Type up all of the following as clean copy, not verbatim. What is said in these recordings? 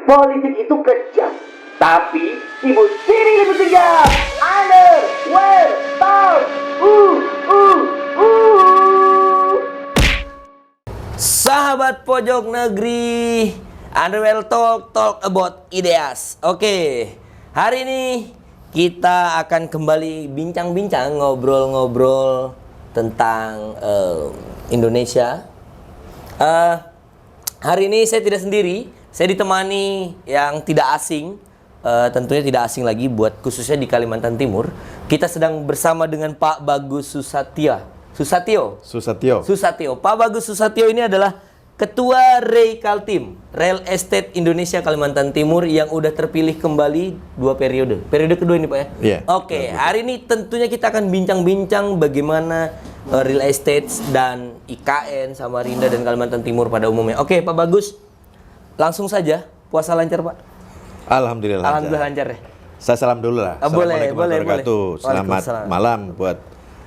Politik itu kejam, tapi ibu tiri lebih kejam. Underwear Talk. Sahabat pojok negeri, Underwear Talk, talk about ideas. Oke, hari ini kita akan kembali bincang-bincang, ngobrol-ngobrol tentang Indonesia. Hari ini saya tidak sendiri, saya ditemani yang tidak asing, tentunya tidak asing lagi buat khususnya di Kalimantan Timur. Kita sedang bersama dengan Pak Bagus Susatyo. Pak Bagus Susatyo ini adalah Ketua REI Kaltim, Real Estate Indonesia Kalimantan Timur, yang udah terpilih kembali 2 periode. Periode kedua ini Pak ya? Iya. Oke, hari ini tentunya kita akan bincang-bincang bagaimana real estate dan IKN, Samarinda dan Kalimantan Timur pada umumnya. Oke, Pak Bagus, langsung saja. Puasa lancar Pak? Alhamdulillah lancar ya. Saya salam dulu lah. Boleh. Selamat malam buat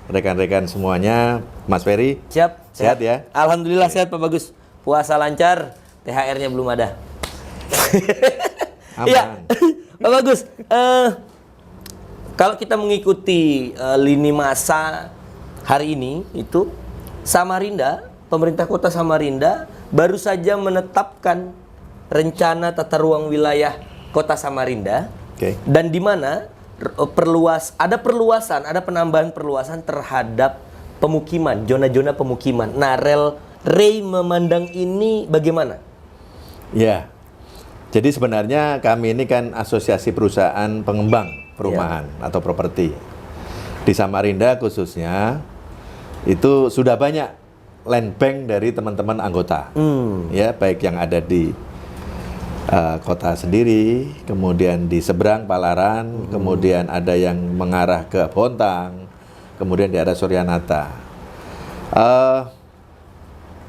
rekan-rekan semuanya. Mas Ferry. Siap. Sehat ya? Alhamdulillah sehat Pak Bagus. Puasa lancar, THR-nya belum ada. Iya, Pak Bagus. Kalau kita mengikuti lini masa hari ini itu Samarinda, pemerintah kota Samarinda baru saja menetapkan rencana tata ruang wilayah kota Samarinda. Oke. Dan di mana ada penambahan perluasan terhadap pemukiman, zona-zona pemukiman. Nah, REI memandang ini bagaimana? Ya. Jadi sebenarnya kami ini kan asosiasi perusahaan pengembang perumahan atau properti. Di Samarinda khususnya itu sudah banyak land bank dari teman-teman anggota. Ya, baik yang ada di kota sendiri, kemudian di seberang Palaran, kemudian ada yang mengarah ke Bontang, kemudian di arah Suryanata.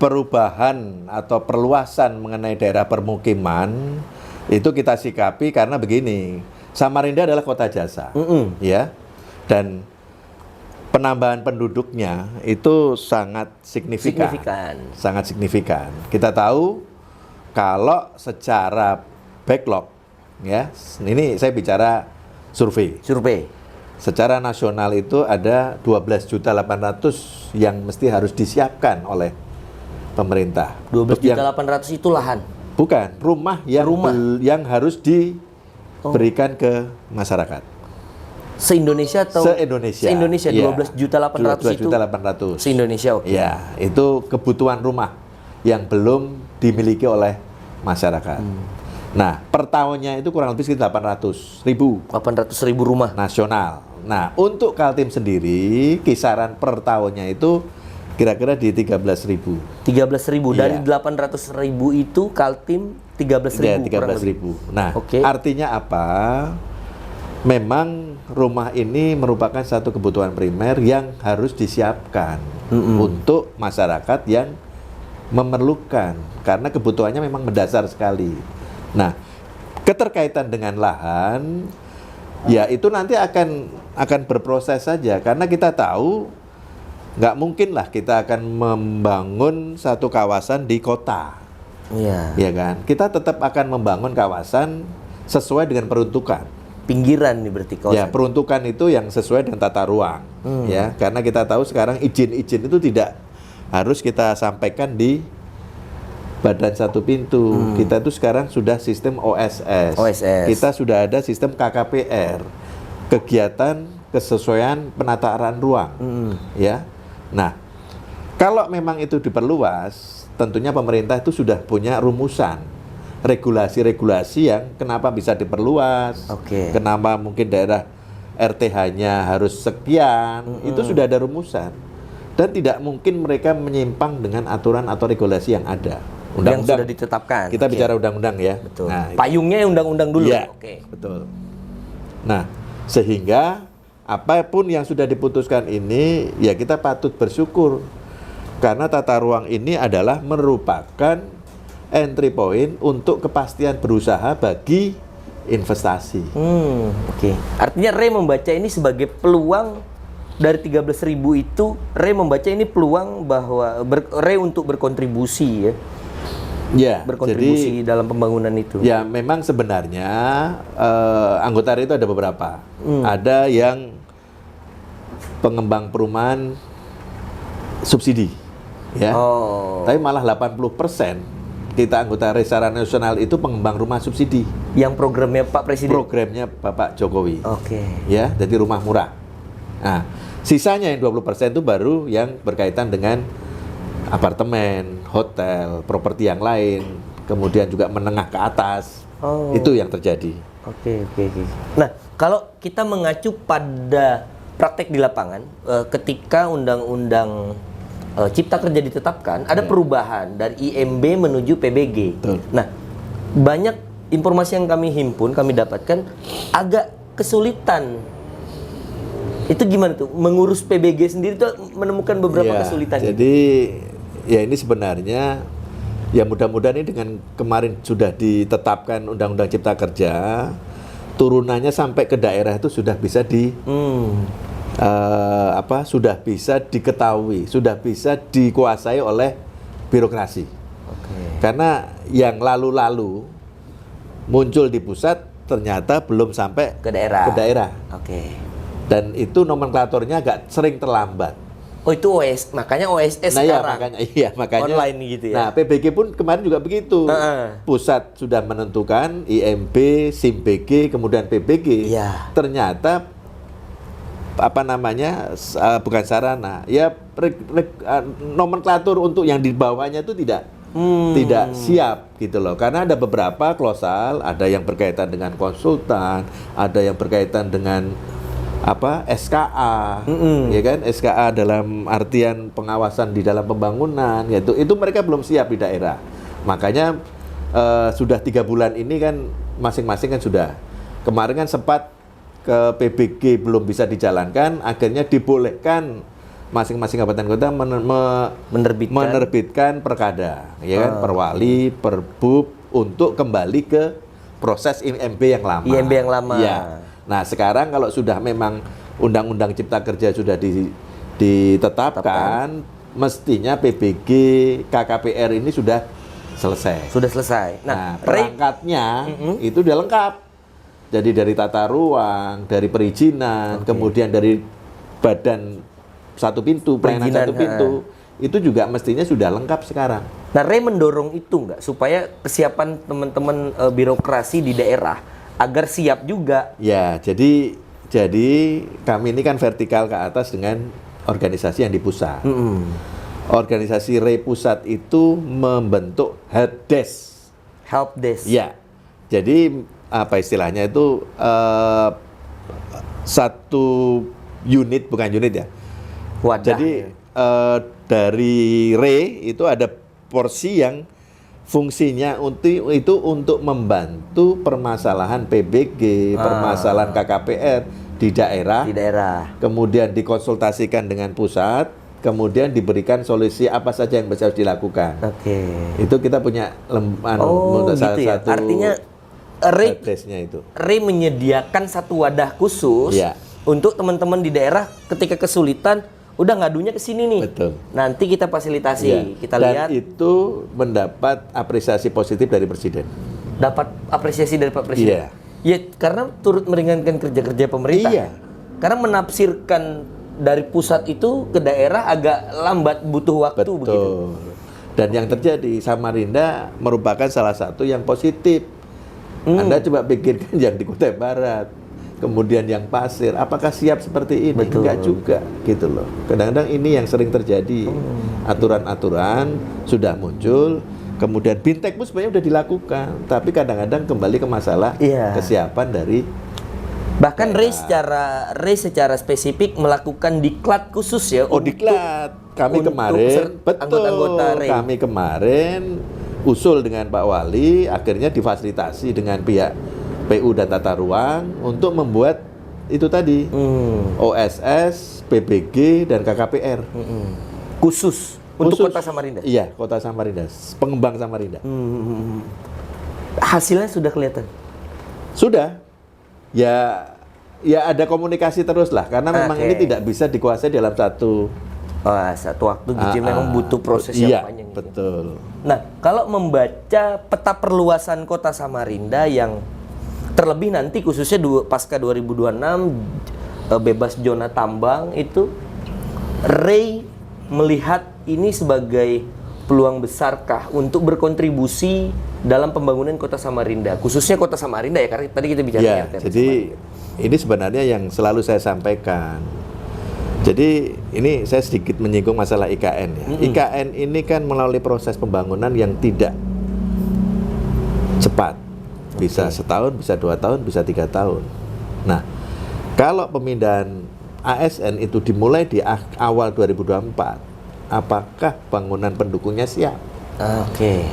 Perubahan atau perluasan mengenai daerah permukiman itu kita sikapi karena begini, Samarinda adalah kota jasa, ya, dan penambahan penduduknya itu sangat signifikan. Sangat signifikan. Kita tahu kalau secara backlog, ya, ini saya bicara survei. Secara nasional itu ada 12.800.000 yang mesti harus disiapkan oleh pemerintah. 12.800.000 itu lahan? Bukan, rumah yang harus diberikan ke masyarakat. Se-Indonesia atau? Se-Indonesia, ya. 12.800.000 itu? 12.800.000. Se-Indonesia, oke. Ya, itu kebutuhan rumah yang belum dimiliki oleh masyarakat. Nah, per tahunnya itu kurang lebih sekitar 800.000. 800.000 rumah? Nasional. Nah, untuk Kaltim sendiri, kisaran per tahunnya itu kira-kira di 13.000. 13.000, dari Iya. 800.000 itu Kaltim 13.000. Ya, 13.000. Nah, artinya apa? Memang rumah ini merupakan satu kebutuhan primer yang harus disiapkan untuk masyarakat yang memerlukan, karena kebutuhannya memang mendasar sekali. Nah, keterkaitan dengan lahan, ya itu nanti akan berproses saja, karena kita tahu nggak mungkin lah kita akan membangun satu kawasan di kota, ya kan? Kita tetap akan membangun kawasan sesuai dengan peruntukan. Pinggiran nih berarti kawasan. Ya, peruntukan itu yang sesuai dengan tata ruang, ya, karena kita tahu sekarang izin-izin itu tidak harus kita sampaikan di badan satu pintu. Kita itu sekarang sudah sistem OSS. Kita sudah ada sistem KKPR, kegiatan kesesuaian penataan ruang. Ya. Nah, kalau memang itu diperluas, tentunya pemerintah itu sudah punya rumusan regulasi-regulasi yang kenapa bisa diperluas, kenapa mungkin daerah RTH-nya harus sekian, itu sudah ada rumusan. Dan tidak mungkin mereka menyimpang dengan aturan atau regulasi yang ada. Yang sudah ditetapkan. Kita bicara undang-undang ya. Betul. Nah, payungnya undang-undang dulu. Ya, betul. Nah, sehingga apapun yang sudah diputuskan ini, ya kita patut bersyukur. Karena tata ruang ini adalah merupakan entry point untuk kepastian berusaha bagi investasi. Artinya REI membaca ini sebagai peluang. Dari 13.000 itu, REI membaca ini peluang bahwa REI untuk berkontribusi ya Ya, berkontribusi dalam pembangunan itu? Ya, memang sebenarnya anggota RE itu ada beberapa. Ada yang pengembang perumahan subsidi, ya. Tapi malah 80% kita anggota RE secara nasional itu pengembang rumah subsidi. Yang programnya Pak Presiden? Programnya Bapak Jokowi. Oke. Ya, jadi rumah murah. Nah, sisanya yang 20% itu baru yang berkaitan dengan apartemen, hotel, properti yang lain, kemudian juga menengah ke atas. Itu yang terjadi. Oke. Nah, kalau kita mengacu pada praktek di lapangan, ketika Undang-Undang Cipta Kerja ditetapkan, ada perubahan dari IMB menuju PBG. Betul. Nah, banyak informasi yang kami himpun, kami dapatkan agak kesulitan. Itu gimana tuh? Mengurus PBG sendiri tuh menemukan beberapa kesulitan. Jadi ya ini sebenarnya ya mudah-mudahan ini dengan kemarin sudah ditetapkan Undang-Undang Cipta Kerja, turunannya sampai ke daerah itu sudah bisa sudah bisa diketahui, sudah bisa dikuasai oleh birokrasi. Karena yang lalu-lalu muncul di pusat ternyata belum sampai ke daerah. Dan itu nomenklaturnya agak sering terlambat. Oh, itu makanya OSS sekarang. Makanya online gitu ya. Nah, PBG pun kemarin juga begitu. Pusat sudah menentukan IMB, SIMBG, kemudian PBG. Ternyata bukan sarana. Ya nomenklatur untuk yang di bawahnya itu tidak siap gitu loh. Karena ada beberapa klosal, ada yang berkaitan dengan konsultan, ada yang berkaitan dengan SKA, ya kan, SKA dalam artian pengawasan di dalam pembangunan, yaitu itu mereka belum siap di daerah. Makanya sudah 3 bulan ini kan masing-masing kan sudah. Kemarin kan sempat ke PBG belum bisa dijalankan, akhirnya dibolehkan masing-masing kabupaten kota menerbitkan perkada, ya kan, perwali, perbub untuk kembali ke proses IMB yang lama. Ya. Nah, sekarang kalau sudah memang Undang-Undang Cipta Kerja sudah ditetapkan, mestinya PBG, KKPR ini sudah selesai. Nah, perangkatnya itu udah lengkap. Jadi dari tata ruang, dari perizinan, kemudian dari badan satu pintu, pelayanan satu pintu, itu juga mestinya sudah lengkap sekarang. Nah, RE mendorong itu nggak supaya kesiapan teman-teman birokrasi di daerah agar siap juga. Ya, jadi kami ini kan vertikal ke atas dengan organisasi yang di pusat. Organisasi RE pusat itu membentuk helpdesk. Ya, jadi apa istilahnya itu satu unit, bukan unit ya. Wadah. Jadi dari RE itu ada porsi yang fungsinya untuk membantu permasalahan PBG, permasalahan KKPR di daerah. Kemudian dikonsultasikan dengan pusat, kemudian diberikan solusi apa saja yang bisa dilakukan. Itu kita punya gitu ya. satu. Artinya RE menyediakan satu wadah khusus untuk teman-teman di daerah ketika kesulitan. Udah ngadunya ke sini nih. Betul. Nanti kita fasilitasi, kita lihat. Dan itu mendapat apresiasi positif dari Presiden. Dapat apresiasi dari Pak Presiden. Ya, karena turut meringankan kerja-kerja pemerintah. Karena menafsirkan dari pusat itu ke daerah agak lambat, butuh waktu. Betul. Begitu. Dan yang terjadi, Samarinda merupakan salah satu yang positif. Anda coba pikirkan yang di Kutai Barat, kemudian yang Pasir, apakah siap seperti ini? Enggak juga, gitu loh. Kadang-kadang ini yang sering terjadi. Aturan-aturan sudah muncul, kemudian bintek pun sebenarnya sudah dilakukan, tapi kadang-kadang kembali ke masalah kesiapan dari bahkan RE secara spesifik melakukan diklat khusus ya. Diklat. Kami kemarin, anggota-anggota RE. Kami kemarin usul dengan Pak Wali, akhirnya difasilitasi dengan pihak PU dan tata ruang untuk membuat itu tadi OSS, PBG dan KKPR khusus untuk Kota Samarinda. Iya, Kota Samarinda, pengembang Samarinda. Hasilnya sudah kelihatan. Sudah, ya ada komunikasi terus lah, karena memang ini tidak bisa dikuasai dalam satu Satu waktu gitu memang butuh proses yang iya, panjang. betul. Nah, kalau membaca peta perluasan kota Samarinda yang terlebih nanti khususnya pasca 2026 bebas zona tambang itu, Ray melihat ini sebagai peluang besarkah untuk berkontribusi dalam pembangunan kota Samarinda, khususnya kota Samarinda ya, karena tadi kita bicara Ya, jadi ini sebenarnya yang selalu saya sampaikan. Jadi ini saya sedikit menyinggung masalah IKN ya. IKN ini kan melalui proses pembangunan yang tidak cepat. Bisa setahun, bisa 2 tahun, bisa 3 tahun. Nah, kalau pemindahan ASN itu dimulai di awal 2024, apakah bangunan pendukungnya siap? Oke.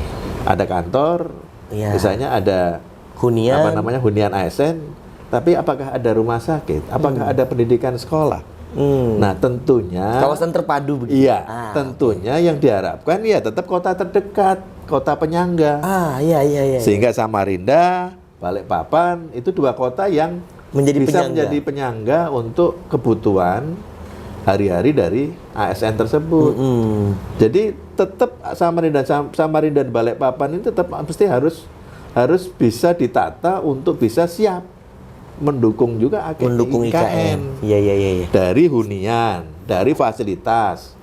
Ada kantor, misalnya ada hunian, hunian ASN, tapi apakah ada rumah sakit? Apakah ada pendidikan sekolah? Nah, tentunya kawasan terpadu begitu. Iya, tentunya yang diharapkan ya tetap kota terdekat, kota penyangga. Iya. Sehingga Samarinda, Balikpapan itu 2 kota yang bisa menjadi penyangga untuk kebutuhan hari-hari dari ASN tersebut. Jadi tetap Samarinda dan Balikpapan ini tetap mesti harus bisa ditata untuk bisa siap mendukung juga IKN. Iya. Dari hunian, dari fasilitas,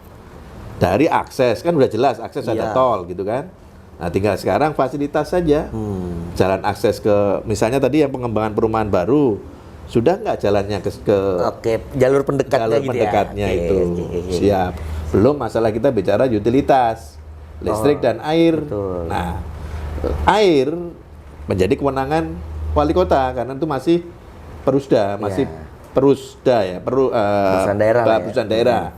dari akses, kan udah jelas akses ada tol gitu kan. Nah, tinggal sekarang fasilitas saja. Jalan akses ke, misalnya tadi yang pengembangan perumahan baru, sudah nggak jalannya ke jalur pendekatnya itu siap. Belum masalah kita bicara utilitas, listrik dan air. Betul. Nah, air menjadi kewenangan wali kota karena itu masih Perusda, perusahaan daerah.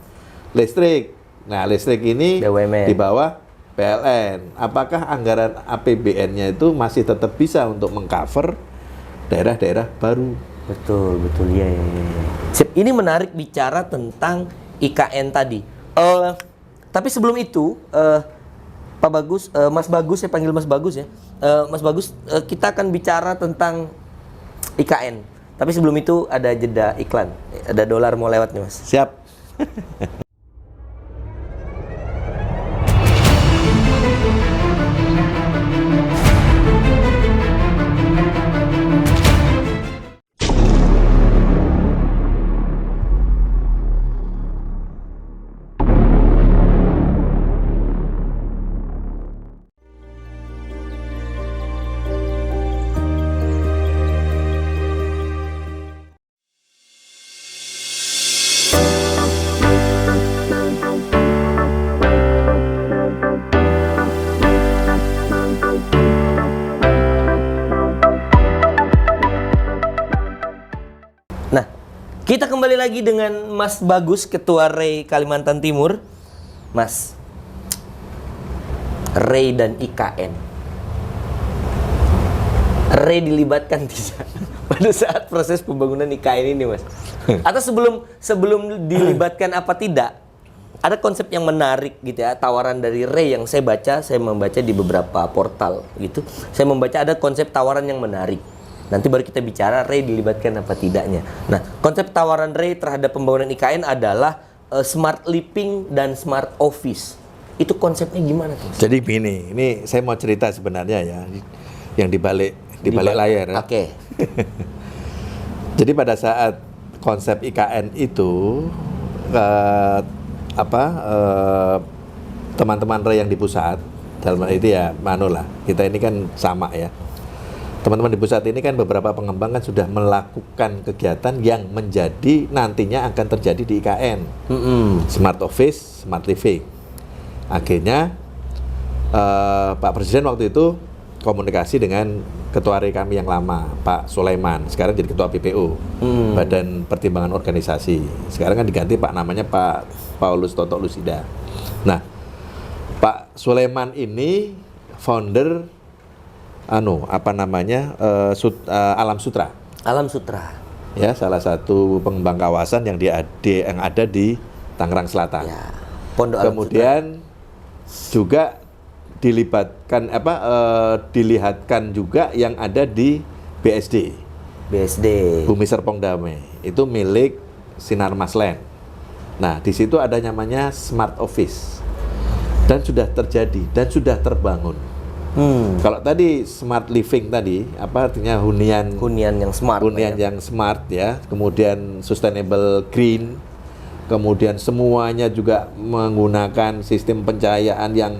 Listrik. Nah, listrik ini BUMN. di bawah PLN. Apakah anggaran APBN-nya itu masih tetap bisa untuk mengcover daerah-daerah baru? Betul, ya. Sip, ini menarik bicara tentang IKN tadi. Tapi sebelum itu, Pak Bagus, Mas Bagus, saya panggil Mas Bagus ya. Mas Bagus, kita akan bicara tentang IKN. Tapi sebelum itu ada jeda iklan. Ada dolar mau lewat nih, Mas. Siap. Kita kembali lagi dengan Mas Bagus, Ketua Ray Kalimantan Timur. Mas, Ray dan IKN. Ray dilibatkan tidak pada saat proses pembangunan IKN ini, Mas? Atau sebelum dilibatkan apa tidak? Ada konsep yang menarik gitu ya, tawaran dari Ray yang saya membaca di beberapa portal gitu. Saya membaca ada konsep tawaran yang menarik. Nanti baru kita bicara Ray dilibatkan apa tidaknya. Nah, konsep tawaran Ray terhadap pembangunan IKN adalah smart living dan smart office. Itu konsepnya gimana tuh? Jadi begini, ini saya mau cerita sebenarnya ya, yang di balik layar. Ya. Oke. Jadi pada saat konsep IKN itu, teman-teman Ray yang di pusat, dalam hal itu ya, kita ini kan sama ya. Teman-teman di pusat ini kan beberapa pengembang kan sudah melakukan kegiatan yang menjadi nantinya akan terjadi di IKN. Smart office, smart living. Akhirnya Pak Presiden waktu itu komunikasi dengan ketua Ray kami yang lama, Pak Sulaiman, sekarang jadi ketua PPO, Badan Pertimbangan Organisasi. Sekarang kan diganti namanya Pak Paulus Toto Lusida. Nah, Pak Sulaiman ini founder Alam Sutra. Alam Sutra. Ya, salah satu pengembang kawasan yang ada di Tangerang Selatan. Ya, Pondok Kemudian juga dilihatkan juga yang ada di BSD. BSD. Bumi Serpong Damai. Itu milik Sinarmas Land. Nah, di situ ada namanya smart office. Dan sudah terjadi dan sudah terbangun. Kalau tadi smart living tadi, apa artinya hunian Hunian yang smart. hunian yang smart ya, kemudian sustainable green, kemudian semuanya juga menggunakan sistem pencahayaan yang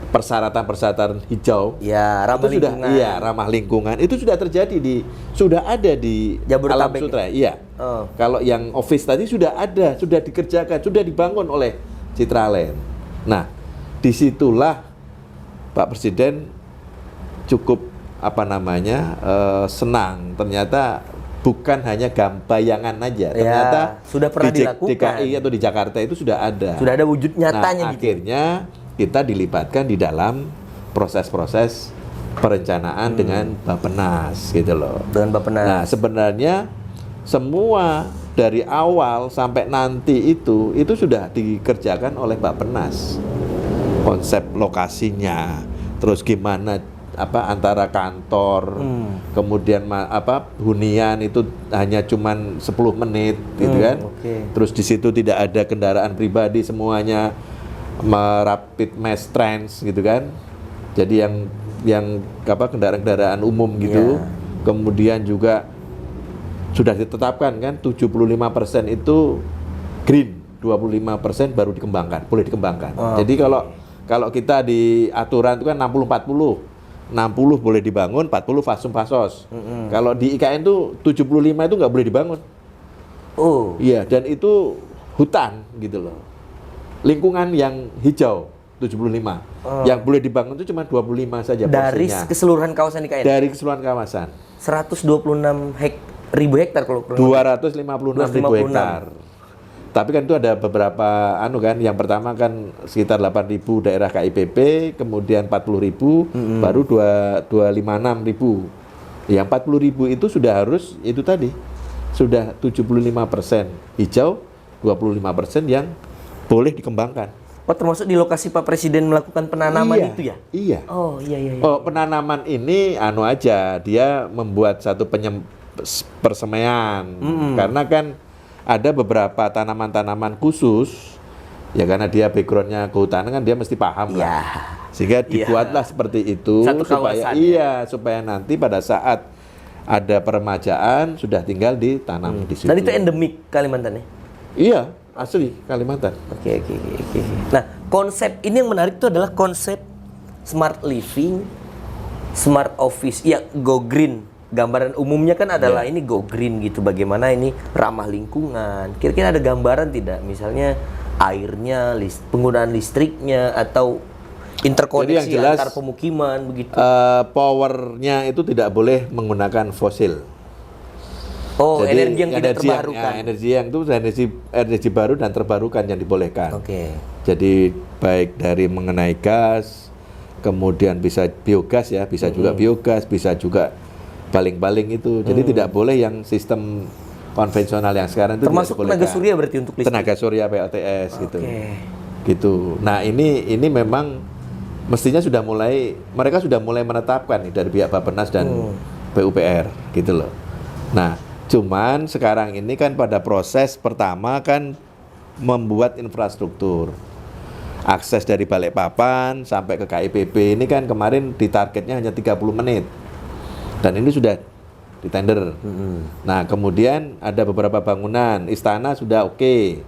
persyaratan hijau. Ya, ramah Itu sudah lingkungan. iya ramah lingkungan. Itu sudah terjadi sudah ada di Alam Jabodetabek Sutra. Iya. Oh. Kalau yang office tadi sudah ada, sudah dikerjakan, sudah dibangun oleh Citraland. Nah, disitulah Pak Presiden cukup senang. Ternyata bukan hanya bayangan aja. Ternyata sudah pernah di dilakukan. DKI atau di Jakarta itu sudah ada. Sudah ada wujud nyatanya Nah, gitu. akhirnya kita dilibatkan di dalam proses-proses perencanaan dengan Bappenas gitu loh. Dengan Bappenas. Nah, sebenarnya semua dari awal sampai nanti itu sudah dikerjakan oleh Bappenas. Konsep lokasinya, terus gimana antara kantor, kemudian hunian itu hanya cuman 10 menit gitu kan. Oke. Terus di situ tidak ada kendaraan pribadi, semuanya rapid mass trans gitu kan. Jadi yang kendaraan-kendaraan umum gitu. Yeah. Kemudian juga sudah ditetapkan kan 75% itu green, 25% baru dikembangkan, boleh dikembangkan. Jadi kalau kita di aturan itu kan 60-40. 60 boleh dibangun, 40 fasum fasos. Kalau di IKN itu 75 itu nggak boleh dibangun. Oh. Iya, dan itu hutan gitu loh. Lingkungan yang hijau 75. Yang boleh dibangun itu cuma 25 saja Dari porsinya. keseluruhan kawasan IKN. Dari keseluruhan kawasan. 126 ribu hektar kalau kurang. 256.000 hektar. Tapi kan itu ada beberapa yang pertama kan sekitar 8.000 daerah KIPP, kemudian 40.000, baru 256.000. Yang 40.000 itu sudah harus itu tadi. Sudah 75% hijau, 25% yang boleh dikembangkan. Oh, termasuk di lokasi Pak Presiden melakukan penanaman itu ya? Iya. Oh, iya. Oh, penanaman ini dia membuat satu persemaian. Karena kan ada beberapa tanaman-tanaman khusus, ya karena dia backgroundnya kehutanan kan dia mesti paham lah. Sehingga dibuatlah seperti itu Satu supaya kawasan, supaya nanti pada saat ada peremajaan sudah tinggal ditanam di situ. Dan itu endemik Kalimantan ya? Iya, asli Kalimantan. Oke. Nah, konsep ini yang menarik itu adalah konsep smart living, smart office, ya go green. Gambaran umumnya kan adalah ini go green gitu. Bagaimana ini ramah lingkungan. Kira-kira ada gambaran tidak? Misalnya airnya, penggunaan listriknya, atau interkoneksi jelas, antar pemukiman begitu. Powernya itu tidak boleh menggunakan fosil. Oh, jadi energi yang tidak terbarukan. Energi baru dan terbarukan yang dibolehkan. Oke. Jadi baik dari mengenai gas, kemudian bisa biogas ya, bisa juga biogas, bisa juga baling-baling itu. Jadi tidak boleh yang sistem konvensional yang sekarang itu termasuk tenaga surya berarti untuk listrik. Tenaga surya PLTS gitu. Gitu. Nah, ini memang mestinya mereka sudah mulai menetapkan nih dari pihak Bappenas dan PUPR gitu loh. Nah, cuman sekarang ini kan pada proses pertama kan membuat infrastruktur. Akses dari Balikpapan sampai ke KIPP ini kan kemarin ditargetnya hanya 30 menit. Dan ini sudah ditender. Nah, kemudian ada beberapa bangunan, istana sudah oke.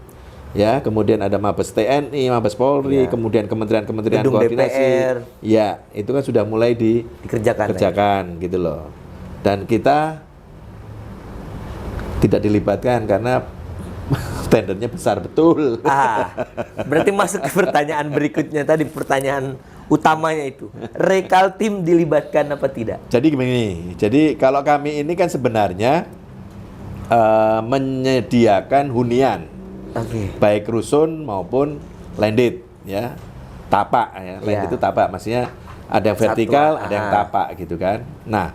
Ya, kemudian ada Mabes TNI, Mabes Polri, kemudian kementerian-kementerian Gedung koordinasi. DPR. Ya, itu kan sudah mulai dikerjakan gitu loh. Dan kita tidak dilibatkan karena tendernya besar betul. Berarti masuk ke pertanyaan berikutnya tadi, pertanyaan utamanya itu. Rekaltim dilibatkan apa tidak? Jadi begini, kalau kami ini kan sebenarnya menyediakan hunian. Baik rusun maupun landed ya. Tapak ya. Landed itu tapak, maksudnya ada yang vertikal, ada yang tapak gitu kan. Nah,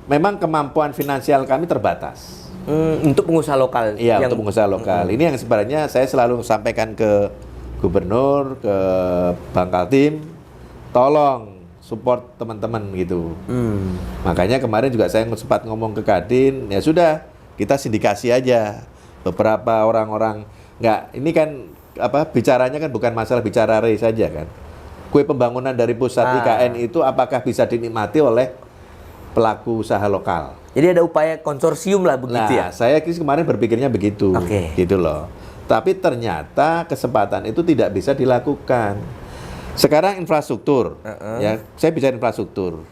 memang kemampuan finansial kami terbatas. Untuk pengusaha lokal. Iya, untuk pengusaha lokal. Ini yang sebenarnya saya selalu sampaikan ke Gubernur, ke Bangkaltim, tolong support teman-teman gitu. Makanya kemarin juga saya sempat ngomong ke Kadin, ya sudah kita sindikasi aja. beberapa orang-orang ini kan bicaranya kan bukan masalah bicara RE saja kan. Kue pembangunan dari pusat IKN itu apakah bisa dinikmati oleh pelaku usaha lokal? Jadi ada upaya konsorsium lah begitu ya? Saya kemarin berpikirnya begitu, gitu loh. Tapi ternyata kesempatan itu tidak bisa dilakukan. Sekarang infrastruktur, ya saya bicara infrastruktur.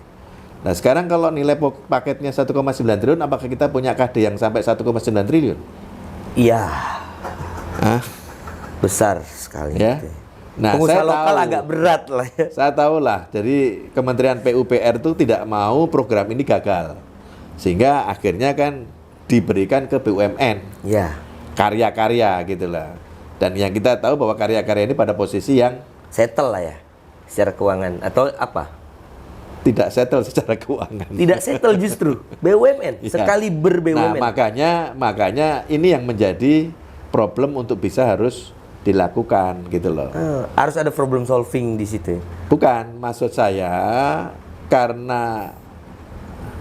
Nah sekarang kalau nilai paketnya 1,9 triliun, apakah kita punya KD yang sampai 1,9 triliun? Iya. Besar sekali. Ya. Nah, pengusaha lokal agak berat lah ya. Saya tahu lah, jadi Kementerian PUPR itu tidak mau program ini gagal. Sehingga akhirnya kan diberikan ke BUMN. Ya. Karya-karya gitu lah. Dan yang kita tahu bahwa karya-karya ini pada posisi yang settle lah ya secara keuangan atau apa? Tidak settle secara keuangan. Tidak settle justru BUMN sekali ber-BUMN. Nah, makanya ini yang menjadi problem untuk bisa harus dilakukan gitu loh. Harus ada problem solving di situ. Bukan, maksud saya karena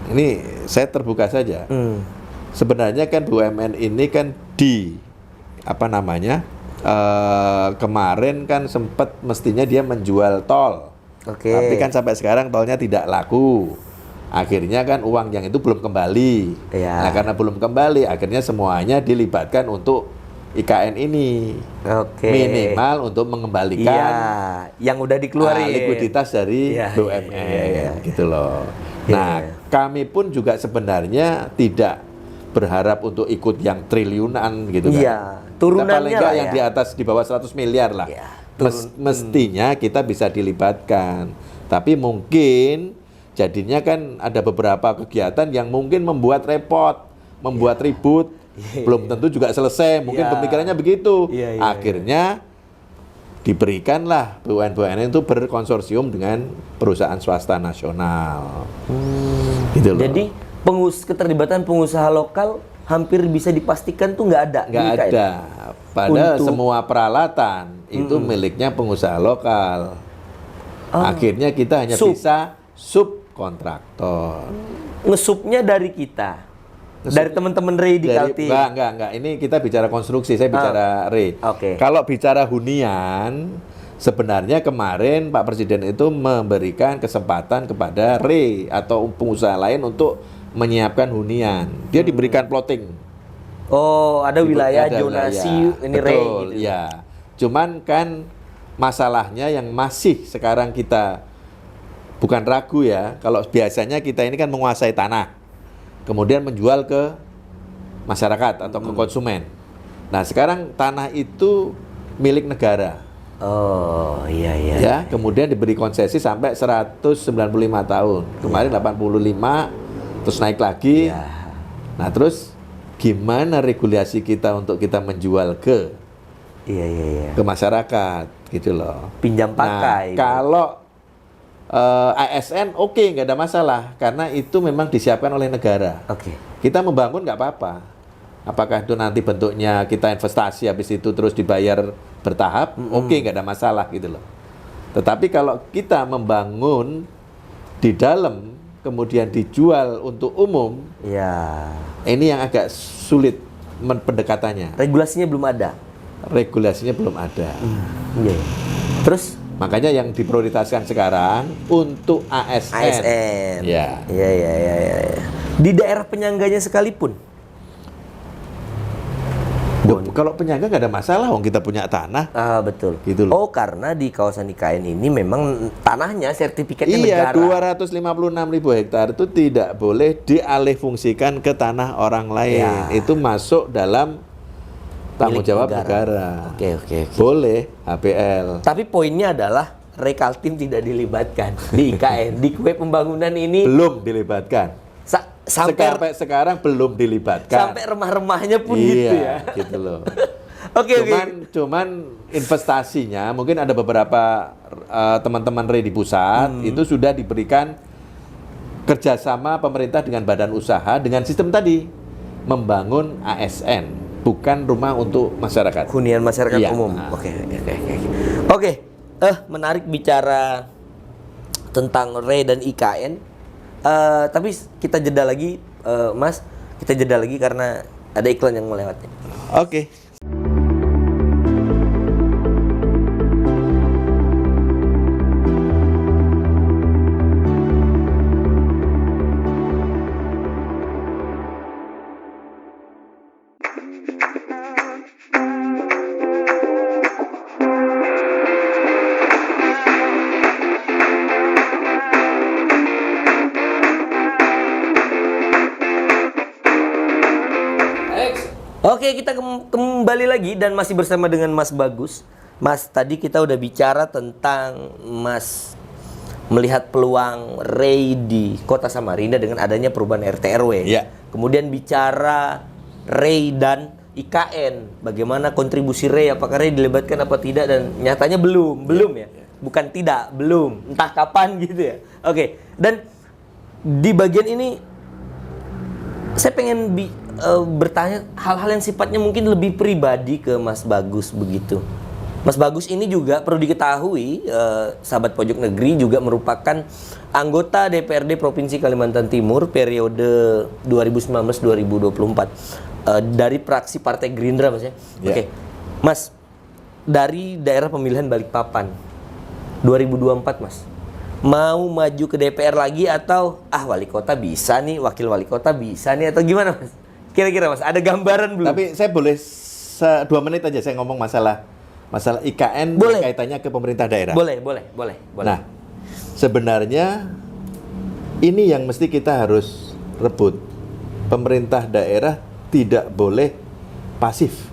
ini saya terbuka saja. Sebenarnya kan BUMN ini kan kemarin kan sempat mestinya dia menjual tol. Tapi kan sampai sekarang tolnya tidak laku. Akhirnya kan uang yang itu belum kembali. Nah karena belum kembali, akhirnya semuanya dilibatkan untuk IKN ini. Minimal untuk mengembalikan yang udah dikeluarin likuiditas dari BUMN gitu loh. Nah kami pun juga sebenarnya tidak berharap untuk ikut yang triliunan gitu kan. Turunannya lah yang di atas di bawah 100 miliar lah. Mestinya kita bisa dilibatkan. Tapi mungkin jadinya kan ada beberapa kegiatan yang mungkin membuat repot, membuat ribut, belum tentu juga selesai. Mungkin pemikirannya begitu. Akhirnya diberikanlah BUMN itu berkonsorsium dengan perusahaan swasta nasional. Gitu loh. Jadi keterlibatan pengusaha lokal hampir bisa dipastikan tuh nggak ada. Nggak ada. Padahal semua peralatan itu miliknya pengusaha lokal. Akhirnya kita hanya bisa subkontraktor. Ngesupnya dari kita. Dari teman-teman RE di Kaltim. Enggak. Ini kita bicara konstruksi, saya bicara RE. Kalau bicara hunian, sebenarnya kemarin Pak Presiden itu memberikan kesempatan kepada RE atau pengusaha lain untuk menyiapkan hunian. Dia diberikan plotting. Ada wilayah zonasi ini RE gitu. Ya. Cuman kan masalahnya yang masih sekarang kita bukan ragu ya. Kalau biasanya kita ini kan menguasai tanah, kemudian menjual ke masyarakat atau ke konsumen. Nah, sekarang tanah itu milik negara. Ya, kemudian diberi konsesi sampai 195 tahun. Kemarin 85, terus naik lagi. Nah, terus gimana regulasi kita untuk kita menjual ke masyarakat gitu loh. Pinjam pakai. Nah, kalau ASN nggak ada masalah karena itu memang disiapkan oleh negara. Kita membangun nggak apa-apa. Apakah itu nanti bentuknya kita investasi habis itu terus dibayar bertahap? Nggak ada masalah gitu loh. Tetapi kalau kita membangun di dalam kemudian dijual untuk umum, ini yang agak sulit pendekatannya. Regulasinya belum ada. Terus makanya yang diprioritaskan sekarang untuk ASN. Iya. Di daerah penyangganya sekalipun. Kalau penyangga nggak ada masalah, kita punya tanah. Betul. Gitu loh. Karena di kawasan IKN ini memang tanahnya sertifikatnya negara. 256.000 hektar itu tidak boleh dialihfungsikan ke tanah orang lain. Itu masuk dalam tanggung jawab negara. Boleh HPL. Tapi poinnya adalah RE Kaltim tidak dilibatkan di IKN. Di kue pembangunan ini belum dilibatkan. Sampai sekarang belum dilibatkan. Sampai remah-remahnya pun gitu ya. Gitu loh. Cuman investasinya mungkin ada beberapa teman-teman RE di pusat itu sudah diberikan kerjasama pemerintah dengan badan usaha dengan sistem tadi membangun ASN, bukan rumah untuk masyarakat. Hunian masyarakat umum. Oke. Menarik bicara tentang RE dan IKN. Tapi kita jeda lagi, Mas. Kita jeda lagi karena Ada iklan yang melewati. Oke. Oke, kita kembali lagi dan masih bersama dengan Mas Bagus. Mas, tadi kita udah bicara tentang Mas melihat peluang Ray di Kota Samarinda dengan adanya perubahan RT RW. Ya. Kemudian bicara Ray dan IKN, bagaimana kontribusi Ray, apakah Ray dilibatkan apa tidak, dan nyatanya belum ya. Bukan tidak, belum. Entah kapan gitu ya. Oke, dan di bagian ini saya pengen bertanya hal-hal yang sifatnya mungkin lebih pribadi ke Mas Bagus begitu. Mas Bagus ini juga perlu diketahui, sahabat Pojok Negeri, juga merupakan anggota DPRD Provinsi Kalimantan Timur periode 2019-2024 dari fraksi Partai Gerindra, Mas ya. Oke. Mas, dari daerah pemilihan Balikpapan 2024, Mas, mau maju ke DPR lagi atau wali kota bisa nih, wakil wali kota bisa nih, atau gimana, Mas? Kira-kira, Mas, ada gambaran belum? Tapi saya boleh 2 menit aja saya ngomong masalah IKN kaitannya ke pemerintah daerah. Boleh. Nah, sebenarnya ini yang mesti kita harus rebut. Pemerintah daerah tidak boleh pasif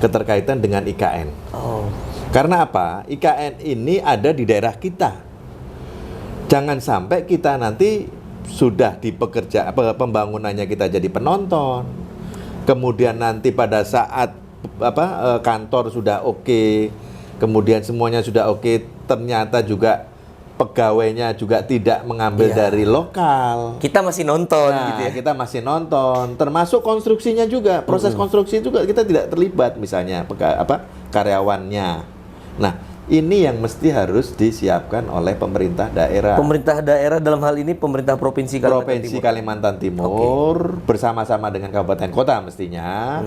keterkaitan dengan IKN. Oh. Karena apa? IKN ini ada di daerah kita. Jangan sampai kita nanti sudah di pembangunannya kita jadi penonton, kemudian nanti pada saat kantor sudah oke, kemudian semuanya sudah oke, ternyata juga pegawainya juga tidak mengambil dari lokal. Kita masih nonton gitu ya. Kita masih nonton, termasuk konstruksinya juga, proses konstruksi juga kita tidak terlibat, misalnya karyawannya. Nah, ini yang mesti harus disiapkan oleh pemerintah daerah. Pemerintah daerah dalam hal ini pemerintah Provinsi Kalimantan Timur bersama-sama dengan kabupaten kota mestinya.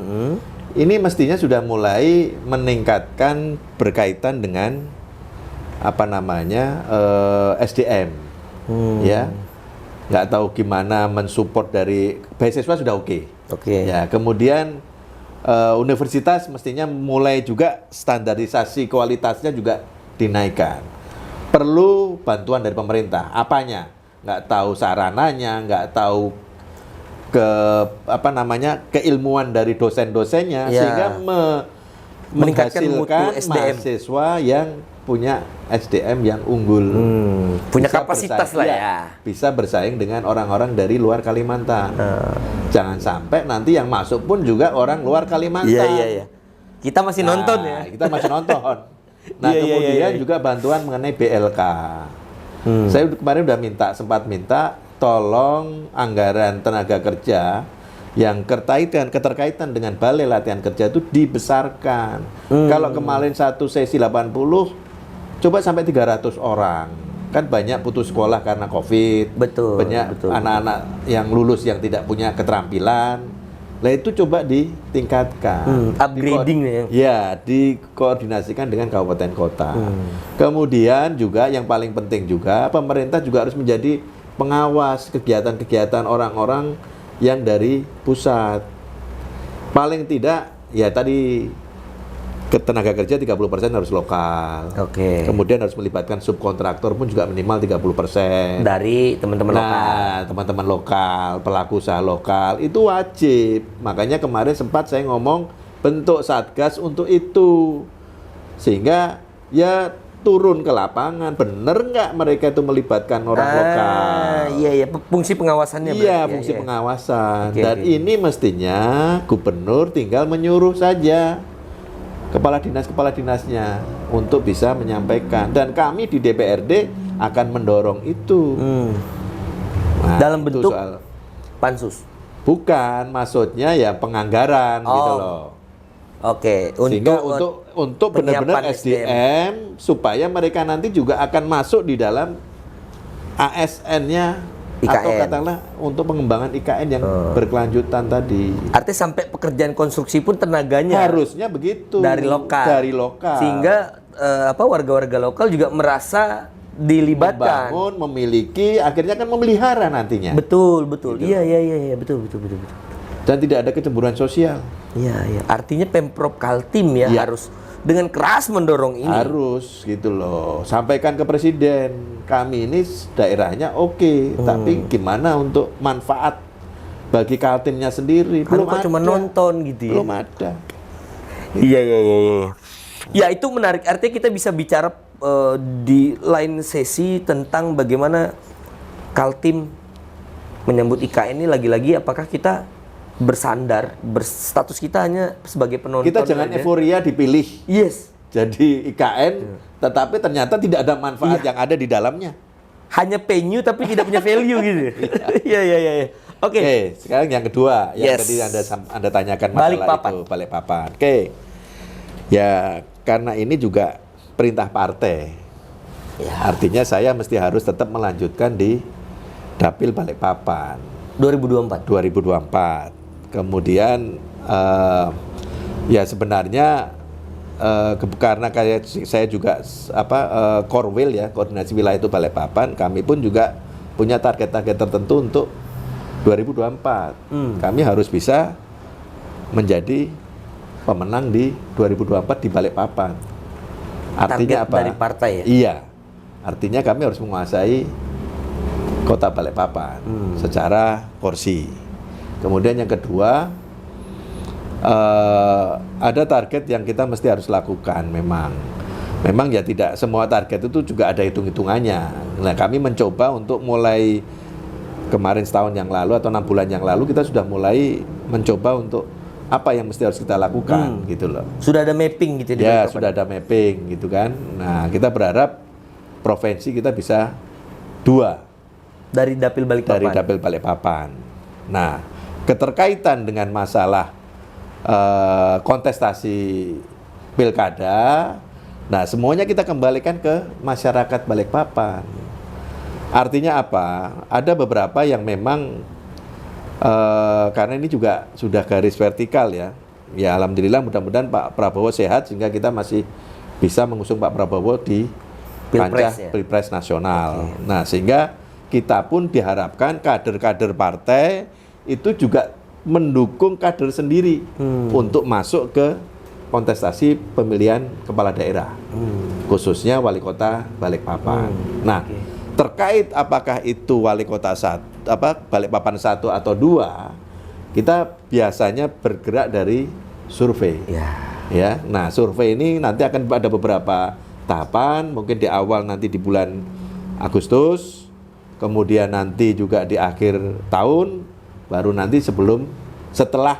Ini mestinya sudah mulai meningkatkan berkaitan dengan SDM. Ya. Nggak tahu gimana mensupport dari beasiswa sudah oke. Ya, kemudian universitas mestinya mulai juga standarisasi kualitasnya juga dinaikkan. Perlu bantuan dari pemerintah. Apanya? Nggak tahu sarananya, nggak tahu keilmuan dari dosen-dosennya, sehingga meningkatkan mutu SDM. Mahasiswa yang punya SDM yang unggul, punya kapasitas lah ya. Bisa bersaing dengan orang-orang dari luar Kalimantan. Jangan sampai nanti yang masuk pun juga orang luar Kalimantan. Iya. Kita masih nonton ya. Kita masih nonton. Nah, kemudian juga bantuan mengenai BLK. Saya kemarin udah sempat minta tolong anggaran tenaga kerja yang keterkaitan dengan balai latihan kerja itu dibesarkan. Kalau kemarin satu sesi 80, coba sampai 300 orang. Kan banyak putus sekolah karena COVID. Banyak anak-anak yang lulus yang tidak punya keterampilan. Nah, itu coba ditingkatkan. Upgrading dikoordinasikan dengan kabupaten kota. Kemudian juga yang paling penting juga, pemerintah juga harus menjadi pengawas kegiatan-kegiatan orang-orang yang dari pusat. Paling tidak, ya tadi tenaga kerja 30% harus lokal. Kemudian harus melibatkan subkontraktor pun juga minimal 30%. Dari teman-teman lokal. Teman-teman lokal, pelaku usaha lokal, itu wajib. Makanya kemarin sempat saya ngomong bentuk satgas untuk itu. Sehingga ya turun ke lapangan, bener nggak mereka itu melibatkan orang lokal? Iya, fungsi pengawasannya. Fungsi pengawasan. Dan ini mestinya gubernur tinggal menyuruh saja kepala dinasnya untuk bisa menyampaikan, dan kami di DPRD akan mendorong itu. Nah, dalam itu bentuk soal pansus? Bukan, maksudnya ya penganggaran gitu loh. Sehingga untuk benar-benar SDM supaya mereka nanti juga akan masuk di dalam ASN-nya Atau IKN. katakanlah untuk pengembangan IKN yang berkelanjutan tadi. Artinya sampai pekerjaan konstruksi pun tenaganya Harusnya begitu. dari lokal. Dari lokal. Sehingga warga-warga lokal juga merasa dilibatkan. Membangun, memiliki, akhirnya kan memelihara nantinya. Betul. Iya, betul. Dan tidak ada kecemburuan sosial. Iya. Artinya Pemprov Kaltim ya Iya. harus dengan keras mendorong ini. Harus gitu loh. Sampaikan ke presiden, kami ini daerahnya oke, tapi gimana untuk manfaat bagi Kaltimnya sendiri? Belum kok cuma nonton gitu ya. Belum ada. Iya. Ya itu menarik. Artinya kita bisa bicara di lain sesi tentang bagaimana Kaltim menyambut IKN ini lagi-lagi apakah kita bersandar, berstatus kita hanya sebagai penonton. Kita jangan aja. euforia dipilih. Yes. Jadi IKN, tetapi ternyata tidak ada manfaat yang ada di dalamnya. Hanya venue tapi tidak punya value gitu. Iya. Oke. Oke, sekarang yang kedua, yang Yes. tadi Anda tanyakan masalah Balikpapan. itu, Balikpapan. Oke. Ya, karena ini juga perintah partai. Ya. Artinya saya mesti harus tetap melanjutkan di Dapil Balikpapan 2024. 2024. Kemudian ya sebenarnya karena saya juga Korwil ya, koordinasi wilayah itu Balikpapan, kami pun juga punya target-target tertentu untuk 2024. Kami harus bisa menjadi pemenang di 2024 di Balikpapan. Artinya Target apa? dari partai ya? Iya. Artinya kami harus menguasai Kota Balikpapan secara porsi. Kemudian yang kedua, ada target yang kita mesti harus lakukan memang. Memang ya tidak semua target itu juga ada hitung-hitungannya. Nah, kami mencoba untuk mulai kemarin setahun yang lalu atau 6 bulan yang lalu kita sudah mulai mencoba untuk apa yang mesti harus kita lakukan gitu loh. Sudah ada mapping gitu di Ya, Balikpapan? sudah ada mapping gitu kan. Nah, kita berharap provinsi kita bisa 2 dari Dapil Balikpapan. dari Dapil Balikpapan. Nah, keterkaitan dengan masalah kontestasi pilkada, nah semuanya kita kembalikan ke masyarakat Balikpapan. Artinya apa? Ada beberapa yang memang karena ini juga sudah garis vertikal ya. Ya alhamdulillah mudah-mudahan Pak Prabowo sehat sehingga kita masih bisa mengusung Pak Prabowo di kancah Pilpres ya? Pilpres nasional. Nah, sehingga kita pun diharapkan kader-kader partai itu juga mendukung kader sendiri untuk masuk ke kontestasi pemilihan kepala daerah. Khususnya wali kota Balikpapan. Nah, terkait apakah itu wali kota Balikpapan 1 atau 2, kita biasanya bergerak dari survei. Ya, nah survei ini nanti akan ada beberapa tahapan, mungkin di awal nanti di bulan Agustus, kemudian nanti juga di akhir tahun, baru nanti setelah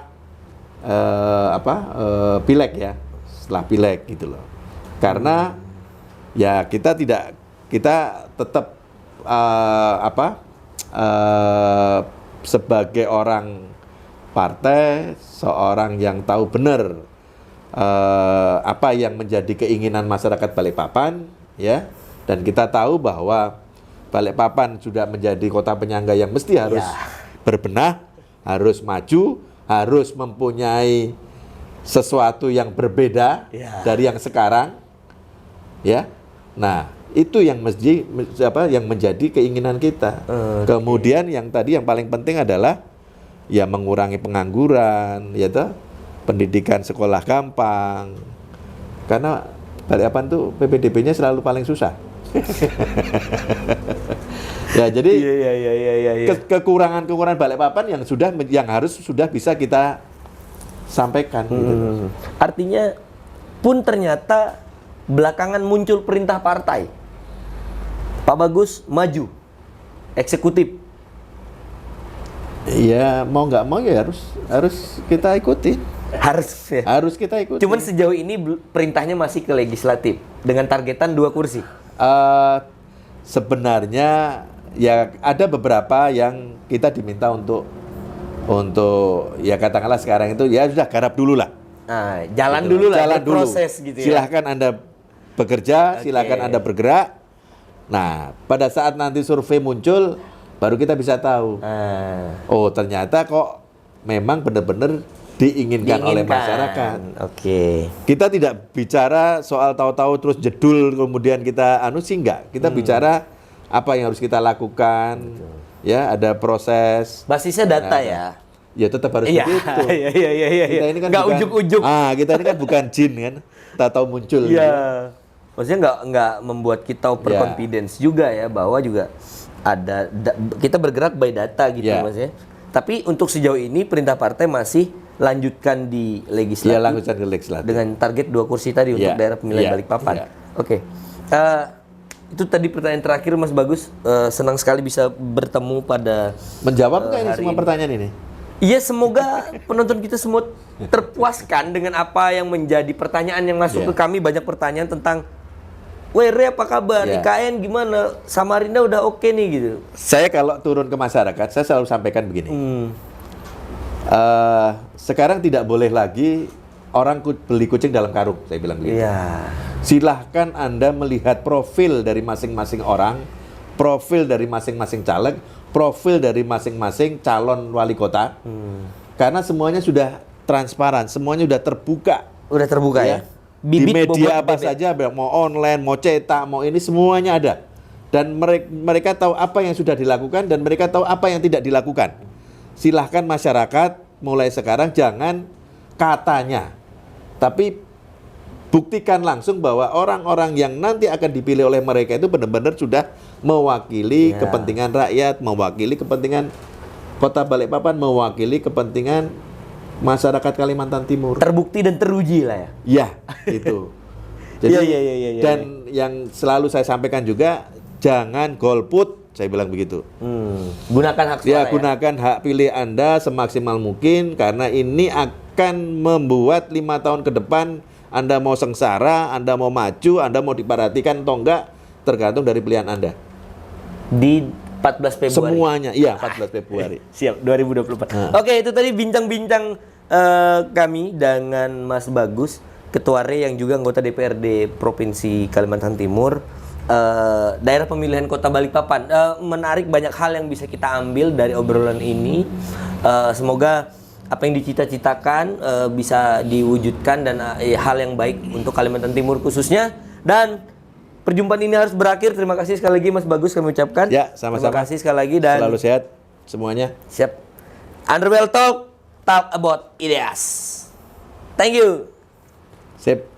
pileg ya, setelah pileg gitu loh. Karena ya kita tetap sebagai orang partai, seorang yang tahu benar apa yang menjadi keinginan masyarakat Balikpapan ya, dan kita tahu bahwa Balikpapan sudah menjadi kota penyangga yang mesti harus berbenah, harus maju, harus mempunyai sesuatu yang berbeda dari yang sekarang ya. Nah, itu yang menjadi keinginan kita. Kemudian yang tadi yang paling penting adalah ya mengurangi pengangguran, ya toh, pendidikan sekolah gampang. Karena Balikpapan tuh PPDB-nya selalu paling susah. Ya, jadi kekurangan-kekurangan Balikpapan yang harus sudah bisa kita sampaikan. Gitu. Artinya pun ternyata belakangan muncul perintah partai. Pak Bagus maju eksekutif. Ya mau nggak mau ya harus kita ikuti. Harus ya. Harus kita ikuti. Cuman sejauh ini perintahnya masih ke legislatif dengan targetan 2 kursi. Sebenarnya ya ada beberapa yang kita diminta untuk ya katakanlah sekarang itu ya sudah garap dulu lah. Nah, jalan Gitu. dulu lah, Jalan dulu. proses gitu ya. Silahkan Anda bekerja, silahkan Anda bergerak. Nah, pada saat nanti survei muncul, Baru kita bisa tahu. Oh, ternyata kok memang benar-benar diinginkan oleh masyarakat. Oke. Kita tidak bicara soal tahu-tahu terus jedul kemudian kita sih enggak. Kita bicara apa yang harus kita lakukan. Ya, ada proses. Basisnya data ya. Ya tetap harus Iya, begitu. iya. Kita ini kan nggak bukan, ujuk-ujuk. kita ini kan bukan jin kan. Tahu muncul. Iya. Maksudnya nggak membuat kita overconfidence juga ya, bahwa juga ada kita bergerak by data gitu maksudnya. Tapi untuk sejauh ini perintah partai masih lanjutkan di legislatif. Iya, lanjutkan ke legislatif. Dengan target 2 kursi tadi untuk daerah pemilihan Balikpapan. Oke. Itu tadi pertanyaan terakhir Mas Bagus. Senang sekali bisa bertemu pada menjawab nggak ini hari semua ini. pertanyaan ini? Iya, semoga penonton kita semua terpuaskan dengan apa yang menjadi pertanyaan yang masuk ke kami. Banyak pertanyaan tentang WR apa kabar, IKN gimana, Samarinda udah oke nih gitu. Saya kalau turun ke masyarakat, saya selalu sampaikan begini. Sekarang tidak boleh lagi orang beli kucing dalam karung, saya bilang begitu. Iya. Silahkan Anda melihat profil dari masing-masing orang, profil dari masing-masing caleg, profil dari masing-masing calon wali kota. Karena semuanya sudah transparan, semuanya sudah terbuka. Udah terbuka ya? Di media apa saja, mau online, mau cetak, mau ini semuanya ada. Dan mereka tahu apa yang sudah dilakukan dan mereka tahu apa yang tidak dilakukan. Silahkan masyarakat mulai sekarang jangan katanya, tapi buktikan langsung bahwa orang-orang yang nanti akan dipilih oleh mereka itu benar-benar sudah mewakili kepentingan rakyat, mewakili kepentingan Kota Balikpapan, mewakili kepentingan masyarakat Kalimantan Timur. Terbukti dan teruji lah ya. Iya, itu. Jadi Iya. dan yang selalu saya sampaikan juga, jangan golput, saya bilang begitu. Gunakan hak suara. Gunakan hak pilih Anda semaksimal mungkin karena ini akan membuat 5 tahun ke depan Anda mau sengsara, Anda mau maju, Anda mau diperhatikan atau enggak, tergantung dari pilihan Anda. Di 14 Februari. Semuanya, iya 14 Februari. Siap, 2024. Oke, itu tadi bincang-bincang kami dengan Mas Bagus, Ketua RE yang juga anggota DPRD Provinsi Kalimantan Timur, daerah pemilihan Kota Balikpapan. Menarik, banyak hal yang bisa kita ambil dari obrolan ini. Semoga apa yang dicita-citakan bisa diwujudkan dan hal yang baik untuk Kalimantan Timur khususnya. Dan perjumpaan ini harus berakhir. Terima kasih sekali lagi Mas Bagus kami ucapkan. Ya, sama-sama. Terima kasih sekali lagi dan Selalu sehat semuanya. siap. Underwell Talk about ideas. Thank you. Sip.